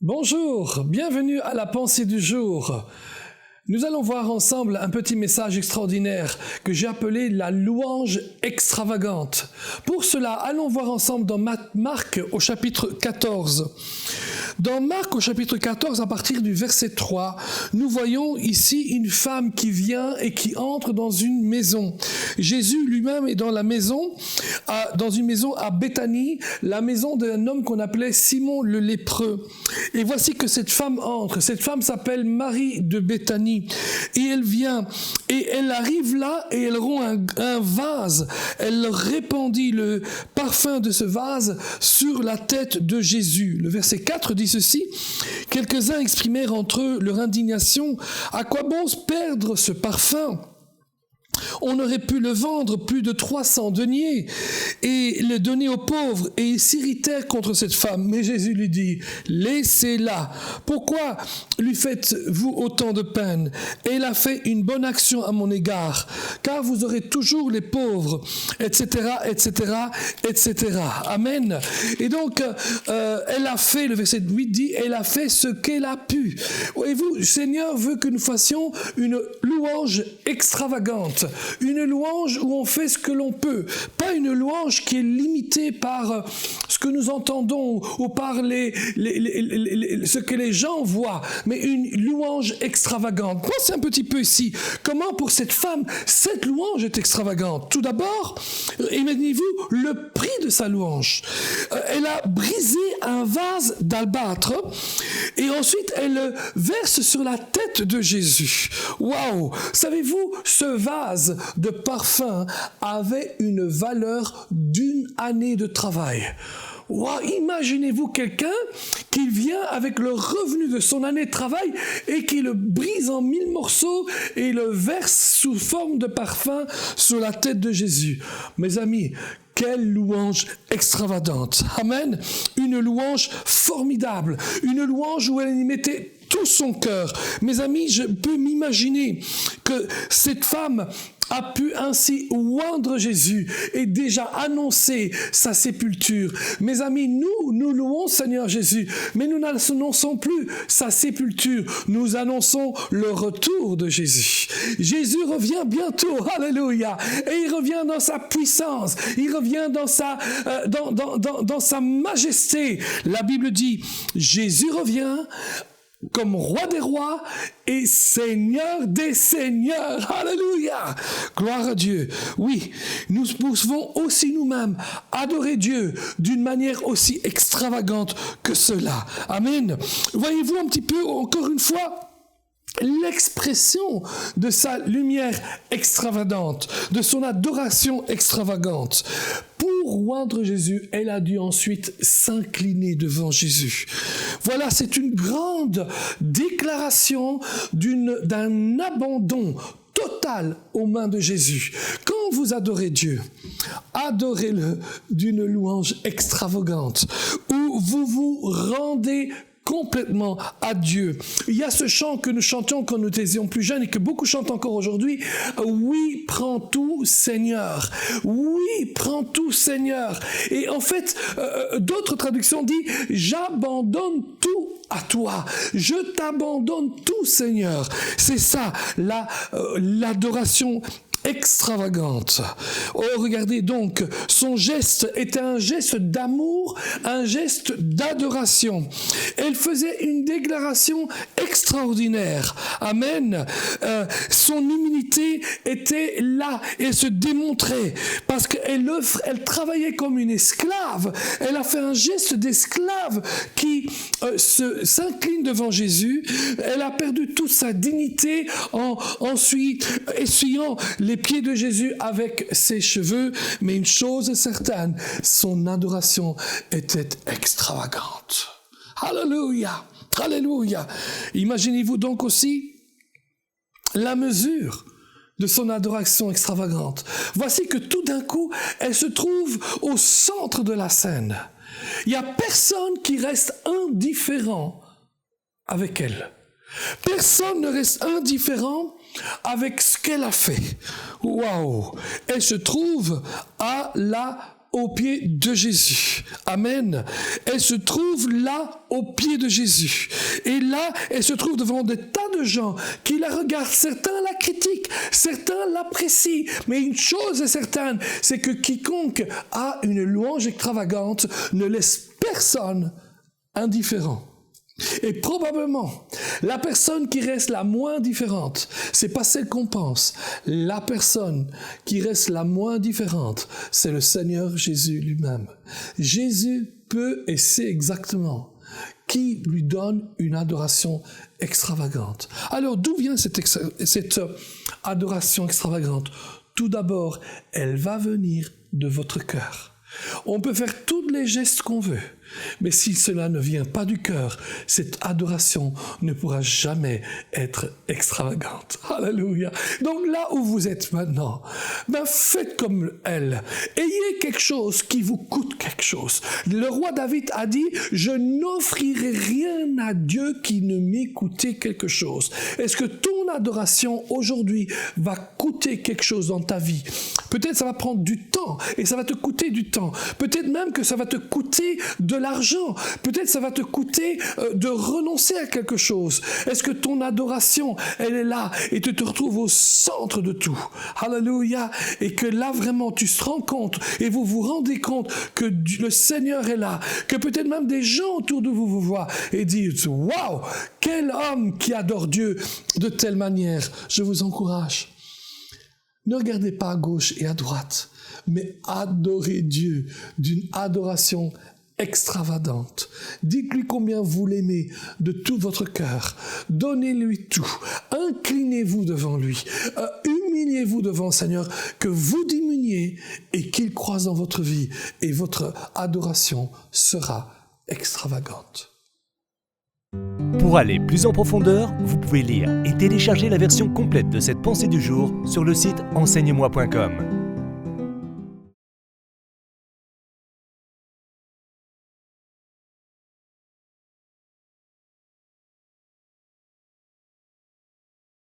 Bonjour, bienvenue à la pensée du jour. Nous allons voir ensemble un petit message extraordinaire que j'ai appelé la louange extravagante. Pour cela, allons voir ensemble dans Marc au chapitre 14. Dans Marc au chapitre 14, à partir du verset 3, nous voyons ici une femme qui vient et qui entre dans une maison. Jésus lui-même est dans la maison, dans une maison à Béthanie, la maison d'un homme qu'on appelait Simon le lépreux. Et voici que cette femme entre. Cette femme s'appelle Marie de Béthanie. Et elle vient, et elle arrive là, et elle rompt un vase. Elle répandit le parfum de ce vase sur la tête de Jésus. Le verset 4 dit ceci: quelques-uns exprimèrent entre eux leur indignation. À quoi bon perdre ce parfum? On aurait pu le vendre plus de 300 deniers et le donner aux pauvres. Et ils s'irritèrent contre cette femme. Mais Jésus lui dit: laissez-la. Pourquoi lui faites-vous autant de peine? Elle a fait une bonne action à mon égard, car vous aurez toujours les pauvres, etc., etc., etc. Amen. Et donc, elle a fait, le verset 8 dit, elle a fait ce qu'elle a pu. Voyez-vous, le Seigneur veut que nous fassions une louange extravagante. Une louange où on fait ce que l'on peut. Pas une louange qui est limitée par ce que nous entendons ou par ce que les gens voient, mais une louange extravagante. Pensez un petit peu ici. Comment pour cette femme, cette louange est extravagante? Tout d'abord, imaginez-vous le prix de sa louange. Elle a brisé un vase d'albâtre et ensuite elle le verse sur la tête de Jésus. Waouh! Savez-vous, ce vase de parfum avait une valeur d'une année de travail. Wow, imaginez-vous quelqu'un qui vient avec le revenu de son année de travail et qui le brise en 1000 morceaux et le verse sous forme de parfum sur la tête de Jésus. Mes amis, quelle louange extravagante. Amen. Une louange formidable. Une louange où elle y mettait tout son cœur. Mes amis, je peux m'imaginer que cette femme a pu ainsi oindre Jésus et déjà annoncer sa sépulture. Mes amis, nous louons Seigneur Jésus, mais nous n'annonçons plus sa sépulture, nous annonçons le retour de Jésus. Jésus revient bientôt, alléluia, et il revient dans sa puissance, il revient dans sa majesté. La Bible dit, Jésus revient comme roi des rois et seigneur des seigneurs. Alléluia! Gloire à Dieu. Oui, nous pouvons aussi nous-mêmes adorer Dieu d'une manière aussi extravagante que cela. Amen. Voyez-vous un petit peu, encore une fois, l'expression de sa lumière extravagante, de son adoration extravagante. Pour oindre Jésus, elle a dû ensuite s'incliner devant Jésus. Voilà, c'est une grande déclaration d'un abandon total aux mains de Jésus. Quand vous adorez Dieu, adorez-le d'une louange extravagante, où vous vous rendez complètement à Dieu. Il y a ce chant que nous chantions quand nous étions plus jeunes et que beaucoup chantent encore aujourd'hui. Oui, prends tout, Seigneur. Oui, prends tout, Seigneur. Et en fait, d'autres traductions disent, j'abandonne tout à toi. Je t'abandonne tout, Seigneur. C'est ça, l'adoration extravagante. Oh, regardez donc, son geste était un geste d'amour, un geste d'adoration. Elle faisait une déclaration extraordinaire. Amen. Son humilité était là, elle se démontrait parce qu'elle travaillait comme une esclave. Elle a fait un geste d'esclave qui s'incline devant Jésus. Elle a perdu toute sa dignité en essuyant les pieds de Jésus avec ses cheveux, mais une chose est certaine, son adoration était extravagante. Alléluia, alléluia. Imaginez-vous donc aussi la mesure de son adoration extravagante. Voici que tout d'un coup, elle se trouve au centre de la scène. Il n'y a personne qui reste indifférent avec elle. Personne ne reste indifférent avec ce qu'elle a fait. Waouh! Elle se trouve à la aux pieds de Jésus. Amen. Elle se trouve là, aux pieds de Jésus. Et là, elle se trouve devant des tas de gens qui la regardent. Certains la critiquent, certains l'apprécient. Mais une chose est certaine, c'est que quiconque a une louange extravagante ne laisse personne indifférent. Et probablement, la personne qui reste la moins différente, c'est pas celle qu'on pense. La personne qui reste la moins différente, c'est le Seigneur Jésus lui-même. Jésus peut et sait exactement qui lui donne une adoration extravagante. Alors, d'où vient cette adoration extravagante? Tout d'abord, elle va venir de votre cœur. On peut faire tous les gestes qu'on veut, mais si cela ne vient pas du cœur, cette adoration ne pourra jamais être extravagante. Alléluia. Donc là où vous êtes maintenant, faites comme elle. Ayez quelque chose qui vous coûte quelque chose. Le roi David a dit, je n'offrirai rien à Dieu qui ne m'ait coûté quelque chose. Est-ce que ton adoration aujourd'hui va coûter quelque chose dans ta vie? Peut-être ça va prendre du temps et ça va te coûter du temps. Peut-être même que ça va te coûter de l'argent. Peut-être ça va te coûter de renoncer à quelque chose. Est-ce que ton adoration, elle est là et tu te retrouves au centre de tout? Alléluia. Et que là vraiment tu te rends compte et vous vous rendez compte que le Seigneur est là. Que peut-être même des gens autour de vous vous voient et disent « Waouh, quel homme qui adore Dieu de telle manière !» Je vous encourage. Ne regardez pas à gauche et à droite, mais adorez Dieu d'une adoration extravagante. Dites-lui combien vous l'aimez de tout votre cœur. Donnez-lui tout. Inclinez-vous devant lui. Humiliez-vous devant le Seigneur, que vous diminuiez et qu'il croise dans votre vie et votre adoration sera extravagante. Pour aller plus en profondeur, vous pouvez lire et télécharger la version complète de cette pensée du jour sur le site enseigne-moi.com.